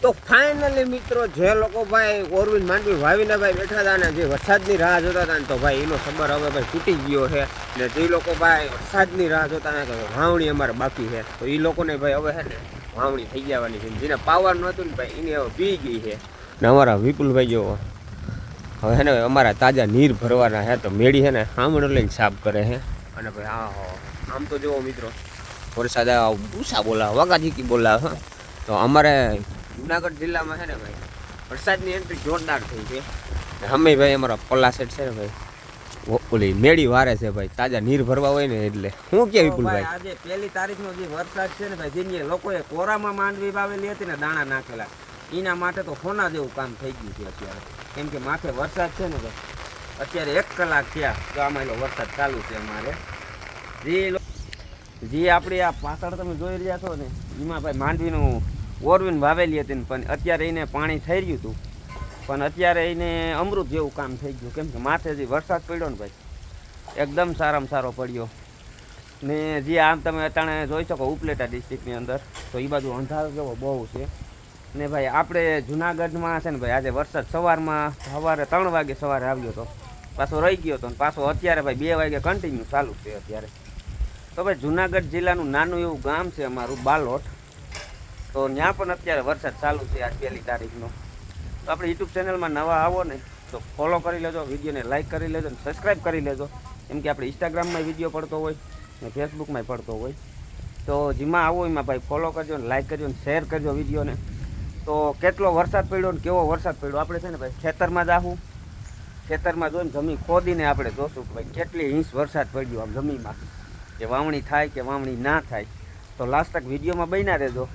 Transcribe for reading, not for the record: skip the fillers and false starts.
તો ફાઇનલી મિત્રો જે લોકો ભાઈ ઓરવીન માંડવી વાવીને ભાઈ બેઠા હતા ને જે વરસાદની રાહ જોતા હતા ને તો ભાઈ એનો ખબર હવે ભાઈ તૂટી ગયો છે ને જે લોકો ભાઈ વરસાદની રાહ જોતા ને તો વાવણી અમારે બાકી છે તો એ લોકોને ભાઈ હવે છે ને વાવણી થઈ જવાની છે જેને પાવર નહોતું ને ભાઈ એને હવે પી ગઈ છે ને અમારા વિપુલભાઈ જો હવે છે ને અમારા તાજા નીર ભરવાના છે તો મેળી છે ને આમણો લઈને સાફ કરે છે અને ભાઈ હા આમ તો જુઓ મિત્રો વરસાદ ઉષા બોલાવે વાગાજીકી બોલાવે તો અમારે જુનાગઢ જિલ્લામાં છે ને ભાઈ વરસાદની એન્ટ્રી જોરદાર થઈ છે અમે ભાઈ અમારા પલ્લા સેટ છે ને ભાઈ ઓલી મેળી વારે છે ભાઈ તાજા નીર ભરવા હોય ને એટલે શું કે વિપુલભાઈ આજે 1 તારીખનો જે વરસાદ છે ને ભાઈ જે લોકોએ કોરામાં માંડવી વાવેલી હતી ને દાણા નાખેલા એના માટે તો સોના જેવું કામ થઈ ગયું છે અત્યારે કેમ કે માથે વરસાદ છે ને ભાઈ અત્યારે 1 કલાક થયા તો આમાં એનો વરસાદ ચાલુ છે અમારે જે આપણી આ પાછળ તમે જોઈ રહ્યા છો ને એમાં ભાઈ માંડવીનું ઓરવીન વાવેલી હતી ને પણ અત્યારે એને પાણી થઈ રહ્યું હતું પણ અત્યારે એને અમૃત જેવું કામ થઈ ગયું કેમ કે માથે જે વરસાદ પડ્યો ને ભાઈ એકદમ સારામાં સારો પડ્યો ને જે આમ તમે અટાણે જોઈ શકો ઉપલેટા ડિસ્ટ્રિક્ટની અંદર તો એ બાજુ અંધારો જેવો બહુ છે ને ભાઈ આપણે જુનાગઢમાં છે ને ભાઈ આજે વરસાદ સવારે 3 વાગે સવારે આવ્યો હતો પાછો રહી ગયો હતો ને પાછો અત્યારે ભાઈ 2 વાગે કન્ટિન્યુ ચાલુ છે અત્યારે તો ભાઈ જુનાગઢ જિલ્લાનું નાનું એવું ગામ છે અમારું બાલોટ તો ત્યાં પણ અત્યારે વરસાદ ચાલુ છે આજ 1 તારીખનો તો આપણે યુટ્યુબ ચેનલમાં નવા આવો ને તો ફોલો કરી લેજો વિડીયોને લાઇક કરી લેજો ને સબસ્ક્રાઈબ કરી લેજો કેમ કે આપણે ઇન્સ્ટાગ્રામમાં વિડીયો પડતો હોય ને ફેસબુકમાં પડતો હોય તો જેમાં આવો એમાં ભાઈ ફોલો કરજો ને લાઇક કરજો ને શેર કરજો વિડીયોને તો કેટલો વરસાદ પડ્યો ને કેવો વરસાદ પડ્યો આપણે છે ને ભાઈ ખેતરમાં જાવું ખેતરમાં જોઈને જમીન ખોદીને આપણે જોશું કે ભાઈ કેટલી ઇંચ વરસાદ પડ્યો આમ જમીનમાં કે વાવણી થાય કે વાવણી ના થાય તો લાસ્ટ તક વિડીયોમાં બન્યા રહેજો